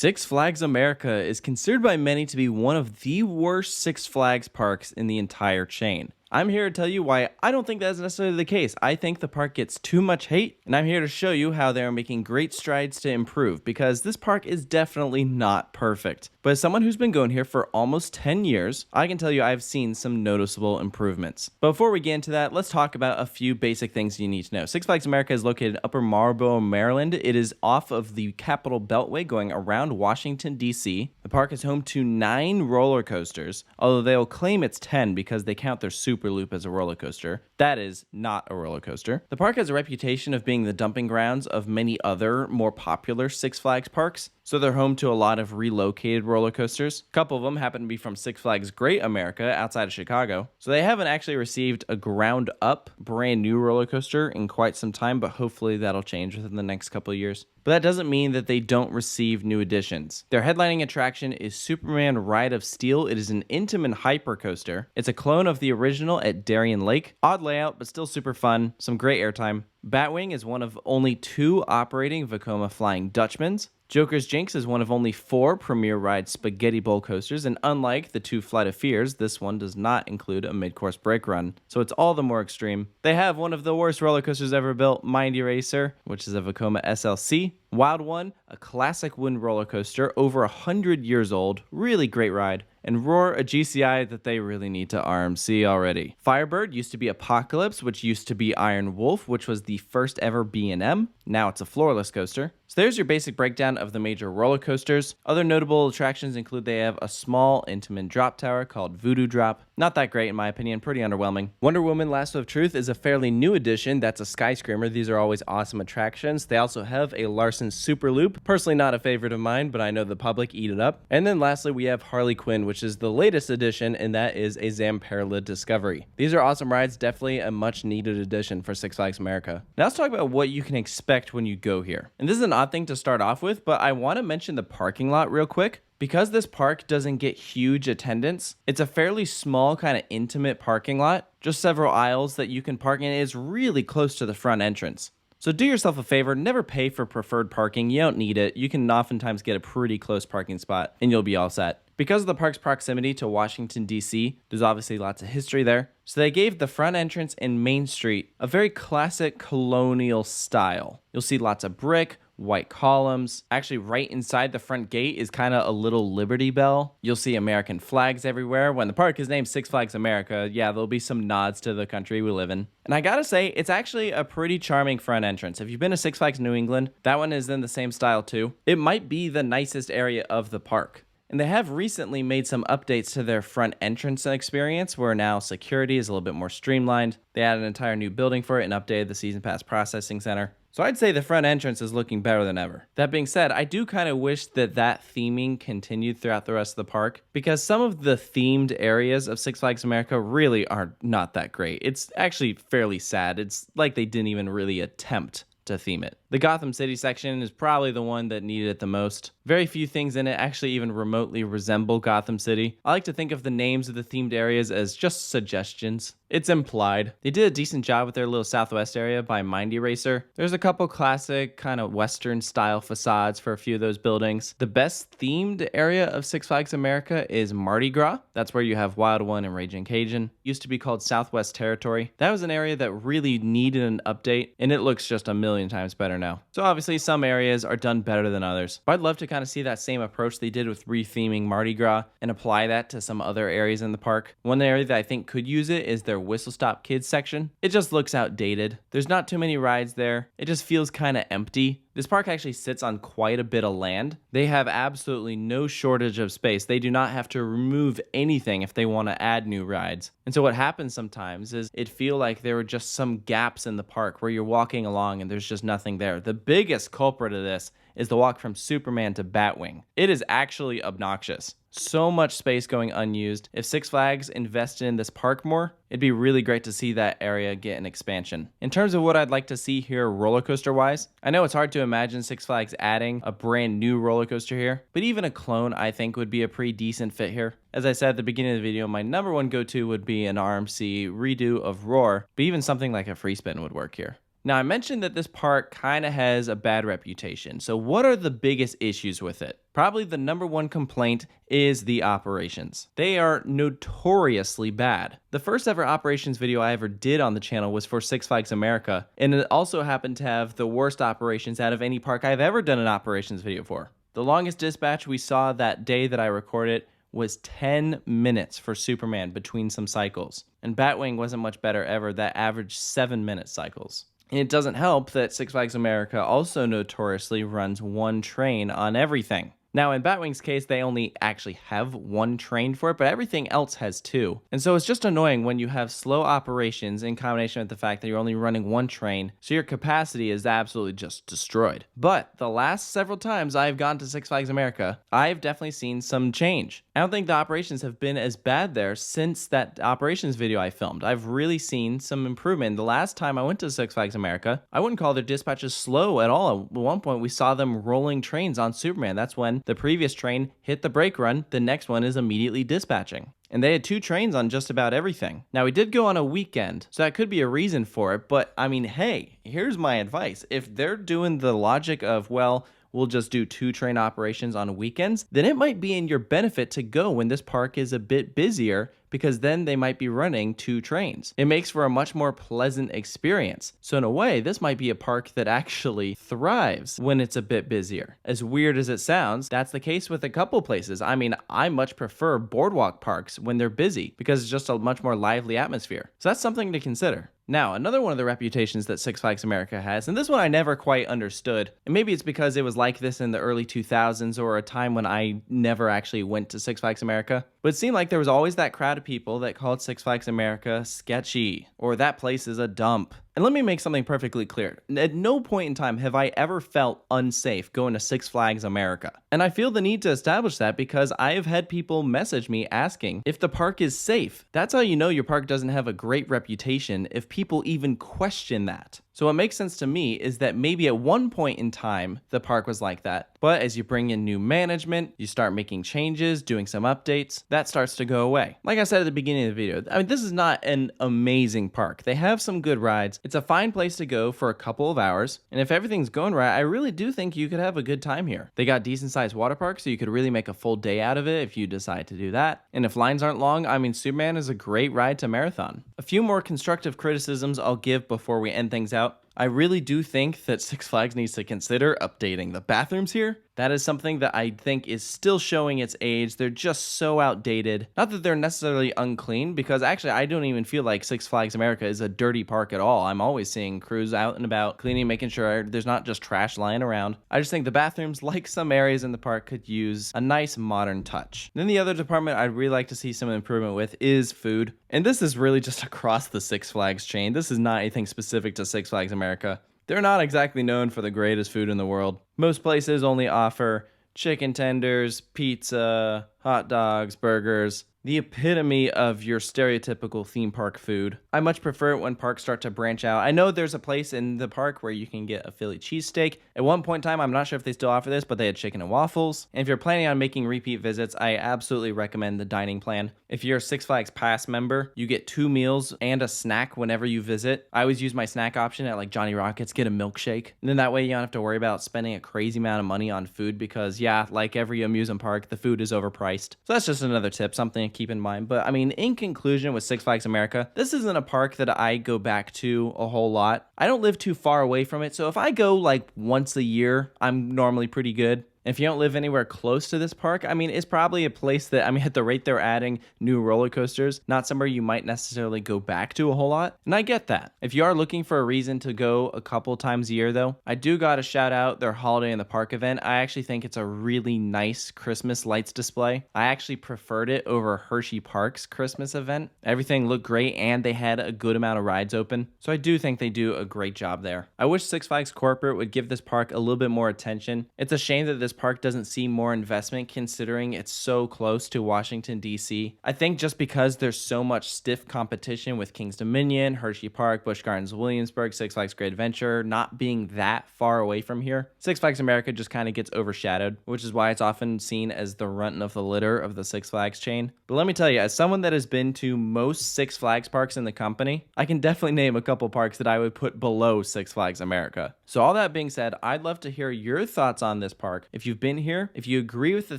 Six Flags America is considered by many to be one of the worst Six Flags parks in the entire chain. I'm here to tell you why I don't think that's necessarily the case. I think the park gets too much hate, and I'm here to show you how they are making great strides to improve, because this park is definitely not perfect. But as someone who's been going here for almost 10 years, I can tell you I've seen some noticeable improvements. But before we get into that, let's talk about a few basic things you need to know. Six Flags America is located in Upper Marlboro, Maryland. It is off of the Capitol Beltway going around Washington, D.C. The park is home to 9 roller coasters, although they'll claim it's 10 because they count their Super Loop as a roller coaster. That is not a roller coaster. The park has a reputation of being the dumping grounds of many other more popular Six Flags parks, so they're home to a lot of relocated roller coasters. A couple of them happen to be from Six Flags Great America outside of Chicago, so they haven't actually received a ground up brand new roller coaster in quite some time, but hopefully that'll change within the next couple of years. But that doesn't mean that they don't receive new additions. Their headlining attraction is Superman Ride of Steel. It is an Intamin hyper coaster. It's a clone of the original at Darien Lake. Odd layout, but still super fun. Some great airtime. Batwing is one of only 2 operating Vekoma Flying Dutchmans. Joker's Jinx is one of only 4 Premier Ride Spaghetti Bowl coasters, and unlike the 2 Flight of Fears, this one does not include a mid-course brake run, so it's all the more extreme. They have one of the worst roller coasters ever built, Mindy Racer, which is a Vekoma SLC. Wild One, a classic wooden roller coaster, over 100 years old, really great ride. And Roar, a GCI that they really need to RMC already. Firebird used to be Apocalypse, which used to be Iron Wolf, which was the first ever B&M. Now it's a floorless coaster. So there's your basic breakdown of the major roller coasters. Other notable attractions include they have a small Intamin drop tower called Voodoo Drop. Not that great in my opinion, pretty underwhelming. Wonder Woman Lasso of Truth is a fairly new addition. That's a Sky Screamer. These are always awesome attractions. They also have a Larson Super Loop. Personally not a favorite of mine, but I know the public eat it up. And then lastly, we have Harley Quinn, which is the latest addition, and that is a Zamperla Discovery. These are awesome rides, definitely a much needed addition for Six Flags America. Now let's talk about what you can expect when you go here. And this is an odd thing to start off with, but I want to mention the parking lot real quick. Because this park doesn't get huge attendance, it's a fairly small, kind of intimate parking lot. Just several aisles that you can park in. It's really close to the front entrance. So do yourself a favor, never pay for preferred parking. You don't need it. You can oftentimes get a pretty close parking spot and you'll be all set. Because of the park's proximity to Washington, D.C., there's obviously lots of history there. So they gave the front entrance and Main Street a very classic colonial style. You'll see lots of brick, white columns. Actually, right inside the front gate is kind of a little Liberty Bell. You'll see American flags everywhere. When the park is named Six Flags America, yeah, there'll be some nods to the country we live in. And I gotta say, it's actually a pretty charming front entrance. If you've been to Six Flags New England, that one is in the same style too. It might be the nicest area of the park. And they have recently made some updates to their front entrance experience where now security is a little bit more streamlined. They added an entire new building for it and updated the Season Pass Processing Center. So I'd say the front entrance is looking better than ever. That being said, I do kind of wish that theming continued throughout the rest of the park, because some of the themed areas of Six Flags America really are not that great. It's actually fairly sad. It's like they didn't even really attempt to theme it. The Gotham City section is probably the one that needed it the most. Very few things in it actually even remotely resemble Gotham City. I like to think of the names of the themed areas as just suggestions. It's implied. They did a decent job with their little Southwest area by Mindy Racer. There's a couple classic kind of Western style facades for a few of those buildings. The best themed area of Six Flags America is Mardi Gras. That's where you have Wild One and Raging Cajun. Used to be called Southwest Territory. That was an area that really needed an update, and it looks just a million times better now. So obviously some areas are done better than others, but I'd love to kind of see that same approach they did with retheming Mardi Gras and apply that to some other areas in the park. One area that I think could use it is their Whistle Stop Kids section. It just looks outdated. There's not too many rides there. It just feels kind of empty. This park actually sits on quite a bit of land. They have absolutely no shortage of space. They do not have to remove anything if they want to add new rides. And so what happens sometimes is it feels like there are just some gaps in the park where you're walking along and there's just nothing there. The biggest culprit of this is the walk from Superman to Batwing. It is actually obnoxious. So much space going unused. If Six Flags invested in this park more, it'd be really great to see that area get an expansion. In terms of what I'd like to see here roller coaster wise, I know it's hard to imagine Six Flags adding a brand new roller coaster here, but even a clone I think would be a pretty decent fit here. As I said at the beginning of the video, my number one go-to would be an RMC redo of Roar, but even something like a free spin would work here. Now, I mentioned that this park kind of has a bad reputation. So what are the biggest issues with it? Probably the number one complaint is the operations. They are notoriously bad. The first ever operations video I ever did on the channel was for Six Flags America, and it also happened to have the worst operations out of any park I've ever done an operations video for. The longest dispatch we saw that day that I recorded was 10 minutes for Superman between some cycles. And Batwing wasn't much better ever, that averaged 7-minute cycles. And it doesn't help that Six Flags America also notoriously runs one train on everything. Now, in Batwing's case, they only actually have one train for it, but everything else has two. And so it's just annoying when you have slow operations in combination with the fact that you're only running one train, so your capacity is absolutely just destroyed. But the last several times I've gone to Six Flags America, I've definitely seen some change. I don't think the operations have been as bad there since that operations video I filmed. I've really seen some improvement. The last time I went to Six Flags America, I wouldn't call their dispatches slow at all. At one point, we saw them rolling trains on Superman. That's when the previous train hit the brake run, the next one is immediately dispatching. And they had 2 trains on just about everything. Now, we did go on a weekend, so that could be a reason for it, but I mean, hey, here's my advice. If they're doing the logic of, well, we'll just do 2 train operations on weekends, then it might be in your benefit to go when this park is a bit busier, because then they might be running 2 trains. It makes for a much more pleasant experience. So in a way, this might be a park that actually thrives when it's a bit busier. As weird as it sounds, that's the case with a couple places. I mean, I much prefer boardwalk parks when they're busy because it's just a much more lively atmosphere. So that's something to consider. Now, another one of the reputations that Six Flags America has, and this one I never quite understood, and maybe it's because it was like this in the early 2000s or a time when I never actually went to Six Flags America, but it seemed like there was always that crowd of people that called Six Flags America sketchy, or that place is a dump. And let me make something perfectly clear. At no point in time have I ever felt unsafe going to Six Flags America. And I feel the need to establish that because I have had people message me asking if the park is safe. That's how you know your park doesn't have a great reputation, if people even question that. So what makes sense to me is that maybe at one point in time, the park was like that. But as you bring in new management, you start making changes, doing some updates, that starts to go away. Like I said at the beginning of the video, I mean, this is not an amazing park. They have some good rides. It's a fine place to go for a couple of hours. And if everything's going right, I really do think you could have a good time here. They got decent sized water parks, so you could really make a full day out of it if you decide to do that. And if lines aren't long, I mean, Superman is a great ride to marathon. A few more constructive criticisms I'll give before we end things out. I really do think that Six Flags needs to consider updating the bathrooms here. That is something that I think is still showing its age. They're just so outdated. Not that they're necessarily unclean, because actually I don't even feel like Six Flags America is a dirty park at all. I'm always seeing crews out and about cleaning, making sure there's not just trash lying around. I just think the bathrooms, like some areas in the park, could use a nice modern touch. Then the other department I'd really like to see some improvement with is food. And this is really just across the Six Flags chain. This is not anything specific to Six Flags America. They're not exactly known for the greatest food in the world. Most places only offer chicken tenders, pizza, hot dogs, burgers. The epitome of your stereotypical theme park food. I much prefer it when parks start to branch out. I know there's a place in the park where you can get a Philly cheesesteak. At one point in time, I'm not sure if they still offer this, but they had chicken and waffles. And if you're planning on making repeat visits, I absolutely recommend the dining plan. If you're a Six Flags Pass member, you get 2 meals and a snack whenever you visit. I always use my snack option at like Johnny Rockets, get a milkshake. And then that way you don't have to worry about spending a crazy amount of money on food because, yeah, like every amusement park, the food is overpriced. So that's just another tip, something to keep in mind. But I mean, in conclusion with Six Flags America, this isn't a park that I go back to a whole lot. I don't live too far away from it, so if I go like once a year, I'm normally pretty good. If you don't live anywhere close to this park, I mean, it's probably a place that, I mean, at the rate they're adding new roller coasters, not somewhere you might necessarily go back to a whole lot. And I get that. If you are looking for a reason to go a couple times a year, though, I do got to shout out their Holiday in the Park event. I actually think it's a really nice Christmas lights display. I actually preferred it over Hershey Park's Christmas event. Everything looked great, and they had a good amount of rides open. So I do think they do a great job there. I wish Six Flags Corporate would give this park a little bit more attention. It's a shame that this this park doesn't see more investment considering it's so close to Washington, D.C. I think just because there's so much stiff competition with Kings Dominion, Hershey Park, Busch Gardens, Williamsburg, Six Flags Great Adventure not being that far away from here, Six Flags America just kind of gets overshadowed, which is why it's often seen as the runt of the litter of the Six Flags chain. But let me tell you, as someone that has been to most Six Flags parks in the company, I can definitely name a couple parks that I would put below Six Flags America. So all that being said, I'd love to hear your thoughts on this park. If you've been here, if you agree with the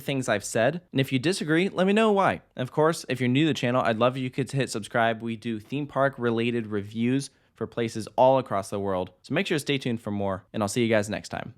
things I've said, and if you disagree, let me know why. And of course, if you're new to the channel, I'd love if you could hit subscribe. We do theme park related reviews for places all across the world. So make sure to stay tuned for more, and I'll see you guys next time.